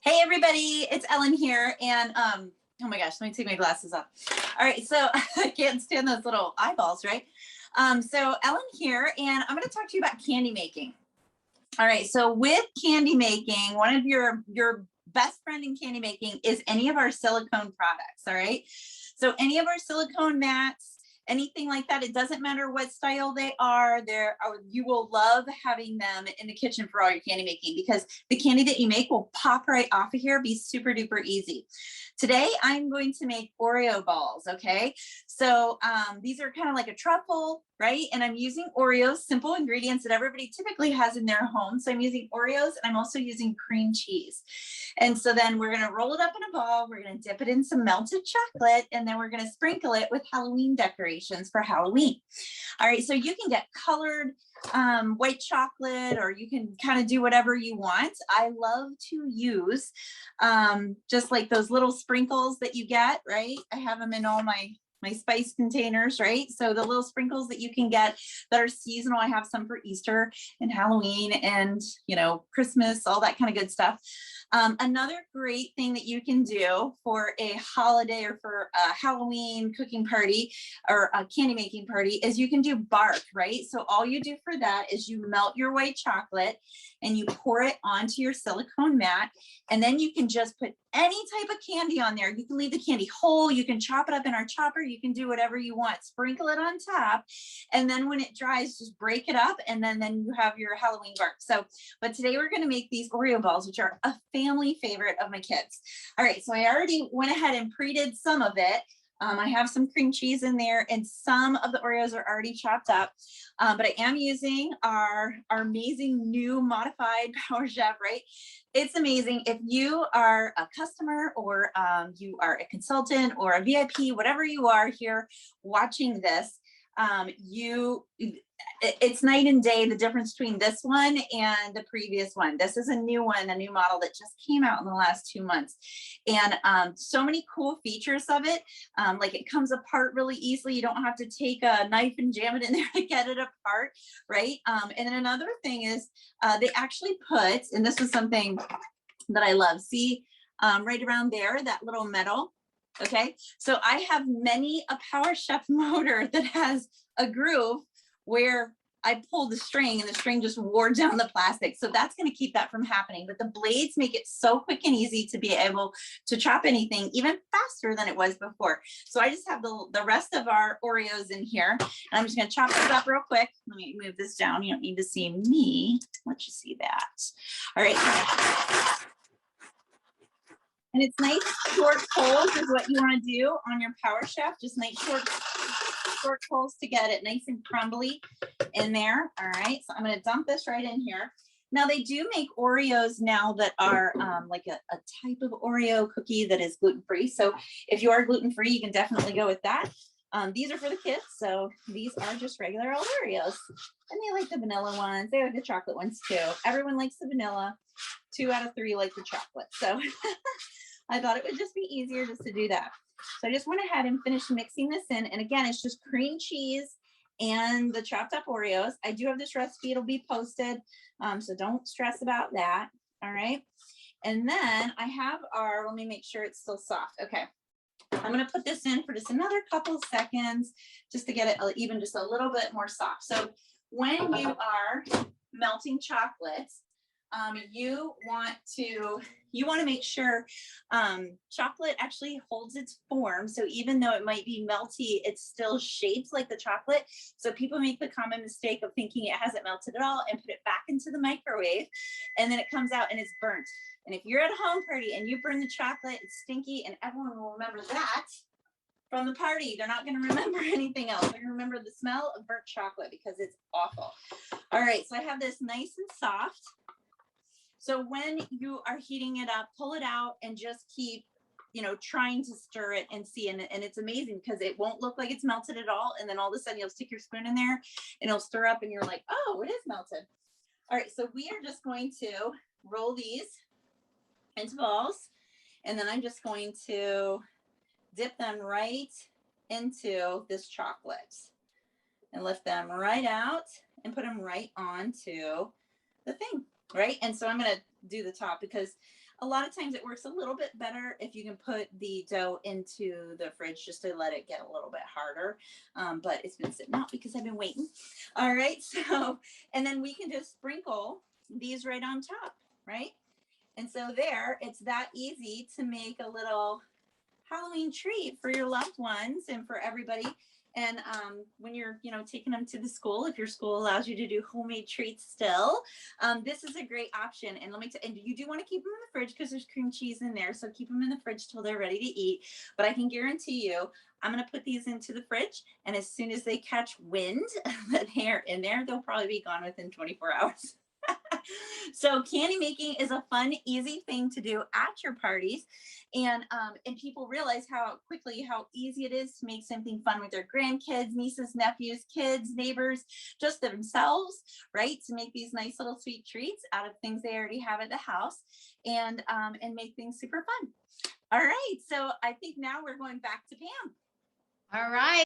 Hey everybody, it's Ellen here, and oh my gosh, let me take my glasses off. All right, so I can't stand those little eyeballs, right? So Ellen here, and I'm going to talk to you about candy making. All right, so with candy making, one of your best friend in candy making is any of our silicone products. All right, so any of our silicone mats, anything like that, it doesn't matter what style they are, you will love having them in the kitchen for all your candy making, because the candy that you make will pop right off of here, be super duper easy. Today I'm going to make Oreo balls. Okay, so these are kind of like a truffle, right? And I'm using Oreos, simple ingredients that everybody typically has in their home. So I'm using Oreos, and I'm also using cream cheese. And so then we're going to roll it up in a ball. We're going to dip it in some melted chocolate, and then we're going to sprinkle it with Halloween decorations for Halloween. All right, so you can get colored white chocolate, or you can kind of do whatever you want. I love to use just like those little sprinkles that you get, right? I have them in all my spice containers, right? So the little sprinkles that you can get that are seasonal. I have some for Easter and Halloween and, Christmas, all that kind of good stuff. Another great thing that you can do for a holiday or for a Halloween cooking party or a candy making party is you can do bark, right? So all you do for that is you melt your white chocolate and you pour it onto your silicone mat, and then you can just put any type of candy on there. You can leave the candy whole, you can chop it up in our chopper, you can do whatever you want, sprinkle it on top, and then when it dries, just break it up, and then you have your Halloween bark. So, but today we're going to make these Oreo balls, which are a family favorite of my kids. All right, so I already went ahead and pre-did some of it. I have some cream cheese in there, and some of the Oreos are already chopped up, but I am using our amazing new modified Power Chef, right? It's amazing. If you are a customer or you are a consultant or a VIP, whatever you are here watching this, it's night and day, the difference between this one and the previous one. This is a new one, a new model that just came out in the last 2 months. And so many cool features of it. Like it comes apart really easily. You don't have to take a knife and jam it in there to get it apart, right? And then another thing is they actually put, and this was something that I love, see right around there, that little metal. Okay, so I have many a Power Chef motor that has a groove where I pulled the string and the string just wore down the plastic. So that's going to keep that from happening. But the blades make it so quick and easy to be able to chop anything even faster than it was before. So I just have the rest of our Oreos in here, and I'm just going to chop this up real quick. Let me move this down. You don't need to see me. Let you see that. All right. And it's nice short coals is what you want to do on your Power Chef. Just nice short coals to get it nice and crumbly in there. All right, so I'm going to dump this right in here. Now they do make Oreos now that are like a type of Oreo cookie that is gluten-free. So if you are gluten-free, you can definitely go with that. These are for the kids, so these are just regular old Oreos. And they like the vanilla ones. They like the chocolate ones too. Everyone likes the vanilla. 2 out of 3 like the chocolate. So I thought it would just be easier just to do that. So I just went ahead and finished mixing this in. And again, it's just cream cheese and the chopped up Oreos. I do have this recipe. It'll be posted. So don't stress about that. All right. And then I have let me make sure it's still soft. Okay. I'm going to put this in for just another couple of seconds just to get it even just a little bit more soft. So when you are melting chocolates, you want to make sure chocolate actually holds its form. So even though it might be melty, it's still shaped like the chocolate. So people make the common mistake of thinking it hasn't melted at all and put it back into the microwave, and then it comes out and it's burnt. And if you're at a home party and you burn the chocolate, it's stinky, and everyone will remember that from the party. They're not going to remember anything else. They're going to remember the smell of burnt chocolate because it's awful. All right, so I have this nice and soft. So when you are heating it up, pull it out and just keep, trying to stir it and see. And it's amazing because it won't look like it's melted at all. And then all of a sudden you'll stick your spoon in there and it'll stir up and you're like, oh, it is melted. All right, so we are just going to roll these into balls. And then I'm just going to dip them right into this chocolate and lift them right out and put them right onto the thing. Right. And so I'm going to do the top because A lot of times it works a little bit better if you can put the dough into the fridge just to let it get a little bit harder. But it's been sitting out because I've been waiting. All right. So, and then we can just sprinkle these right on top, right? And so there, it's that easy to make a little Halloween treat for your loved ones and for everybody. And when you're, taking them to the school, if your school allows you to do homemade treats still, this is a great option. And and you do want to keep them in the fridge because there's cream cheese in there. So keep them in the fridge till they're ready to eat. But I can guarantee you, I'm going to put these into the fridge. And as soon as they catch wind that they're in there, they'll probably be gone within 24 hours. So candy making is a fun, easy thing to do at your parties. And people realize how easy it is to make something fun with their grandkids, nieces, nephews, kids, neighbors, just themselves, right? To make these nice little sweet treats out of things they already have at the house, and make things super fun. All right, so I think now we're going back to Pam. All right.